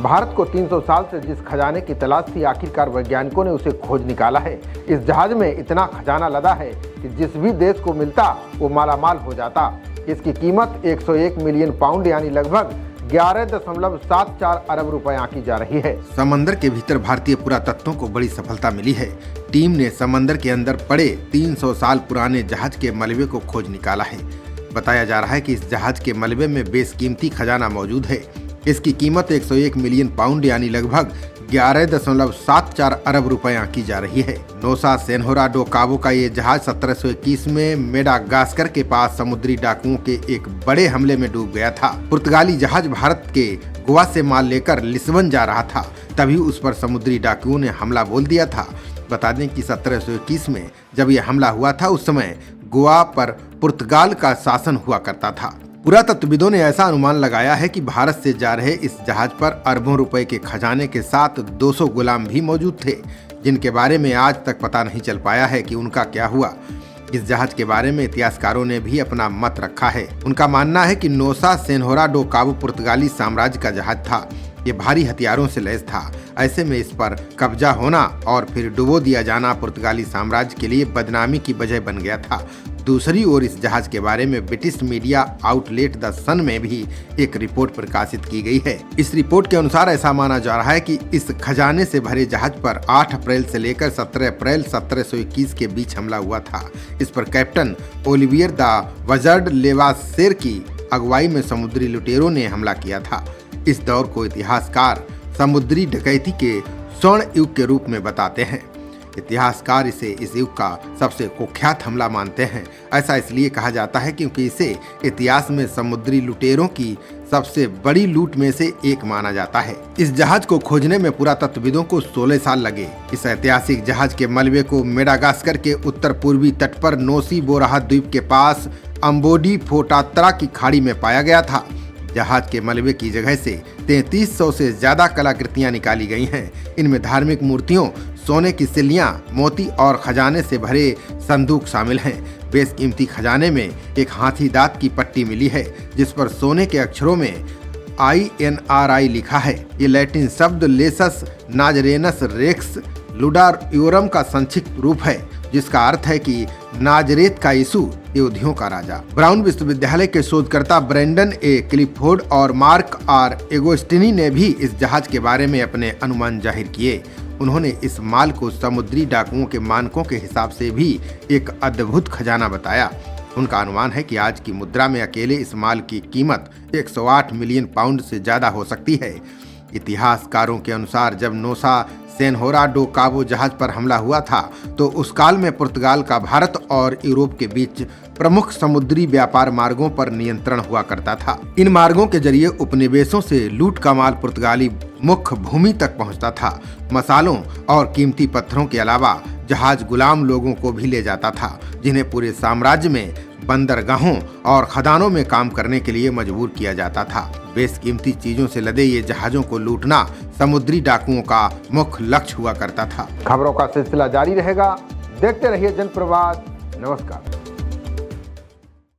भारत को 300 साल से जिस खजाने की तलाश थी, आखिरकार वैज्ञानिकों ने उसे खोज निकाला है। इस जहाज में इतना खजाना लदा है कि जिस भी देश को मिलता वो मालामाल हो जाता। इसकी कीमत 101 मिलियन पाउंड यानी लगभग 11.74 अरब रुपए आंकी जा रही है। समंदर के भीतर भारतीय पुरातत्वों को बड़ी सफलता मिली है। टीम ने समंदर के अंदर पड़े 300 साल पुराने जहाज के मलबे को खोज निकाला है। बताया जा रहा है कि इस जहाज के मलबे में बेशकीमती खजाना मौजूद है। इसकी कीमत 101 मिलियन पाउंड यानी लगभग 11.74 अरब रुपए आंकी जा रही है। नोसा सेनहोरा डो काबो का ये जहाज 1721 में मेडागास्कर के पास समुद्री डाकुओं के एक बड़े हमले में डूब गया था। पुर्तगाली जहाज भारत के गोवा से माल लेकर लिस्बन जा रहा था, तभी उस पर समुद्री डाकुओं ने हमला बोल दिया था। बता दें कि 1721 में जब यह हमला हुआ था, उस समय गोवा पर पुर्तगाल का शासन हुआ करता था। पुरातत्वविदों ने ऐसा अनुमान लगाया है कि भारत से जा रहे इस जहाज पर अरबों रुपए के खजाने के साथ 200 गुलाम भी मौजूद थे, जिनके बारे में आज तक पता नहीं चल पाया है कि उनका क्या हुआ। इस जहाज के बारे में इतिहासकारों ने भी अपना मत रखा है। उनका मानना है कि नोसा सेनहोरा डो काबो पुर्तगाली साम्राज्य का जहाज था। ये भारी हथियारों से लैस था। ऐसे में इस पर कब्जा होना और फिर डुबो दिया जाना पुर्तगाली साम्राज्य के लिए बदनामी की वजह बन गया था। दूसरी ओर इस जहाज के बारे में ब्रिटिश मीडिया आउटलेट द सन में भी एक रिपोर्ट प्रकाशित की गई है। इस रिपोर्ट के अनुसार ऐसा माना जा रहा है कि इस खजाने से भरे जहाज पर 8 अप्रैल से लेकर 17 अप्रैल 1721 के बीच हमला हुआ था। इस पर कैप्टन ओलिवियर द वजर्ड लेवासेर की अगुवाई में समुद्री लुटेरों ने हमला किया था। इस दौर को इतिहासकार समुद्री डकैती के स्वर्ण युग के रूप में बताते हैं। इतिहासकार इसे इस युग का सबसे कुख्यात हमला मानते हैं। ऐसा इसलिए कहा जाता है क्योंकि इसे इतिहास में समुद्री लुटेरों की सबसे बड़ी लूट में से एक माना जाता है। इस जहाज को खोजने में पुरातत्वविदों को 16 साल लगे। इस ऐतिहासिक जहाज के मलबे को मेडागास्कर के उत्तर पूर्वी तट पर नोसी बोराहा द्वीप के पास अम्बोडी फोटात्रा की खाड़ी में पाया गया था। जहाज के मलबे की जगह से 3300 से ज्यादा कलाकृतियां निकाली गई हैं। इनमें धार्मिक मूर्तियों, सोने की सिल्लियां, मोती और खजाने से भरे संदूक शामिल हैं। बेशकीमती खजाने में एक हाथी दांत की पट्टी मिली है, जिस पर सोने के अक्षरों में INRI लिखा है। ये लैटिन शब्द लेसस नाजरेनस रेक्स लुडायोरम का संक्षिप्त रूप है, जिसका अर्थ है कि नाजरेत का यीशु, यहूदियों का राजा। ब्राउन विश्वविद्यालय के शोधकर्ता ब्रेंडन ए क्लिफोर्ड और मार्क आर एगोस्टिनी ने भी इस जहाज के बारे में अपने अनुमान जाहिर किए। उन्होंने इस माल को समुद्री डाकुओं के मानकों के हिसाब से भी एक अद्भुत खजाना बताया। उनका अनुमान है कि आज की मुद्रा में अकेले इस माल की कीमत 108 मिलियन पाउंड से ज्यादा हो सकती है। इतिहासकारों के अनुसार जब नोसा सेनहोरा डो काबो जहाज पर हमला हुआ था, तो उस काल में पुर्तगाल का भारत और यूरोप के बीच प्रमुख समुद्री व्यापार मार्गों पर नियंत्रण हुआ करता था। इन मार्गों के जरिए उपनिवेशों से लूट का माल पुर्तगाली मुख्य भूमि तक पहुंचता था। मसालों और कीमती पत्थरों के अलावा जहाज गुलाम लोगों को भी ले जाता था, जिन्हें पूरे साम्राज्य में बंदरगाहों और खदानों में काम करने के लिए मजबूर किया जाता था। बेशकीमती चीजों से लदे ये जहाजों को लूटना समुद्री डाकुओं का मुख्य लक्ष्य हुआ करता था। खबरों का सिलसिला जारी रहेगा। देखते रहिए जनप्रवाद। नमस्कार।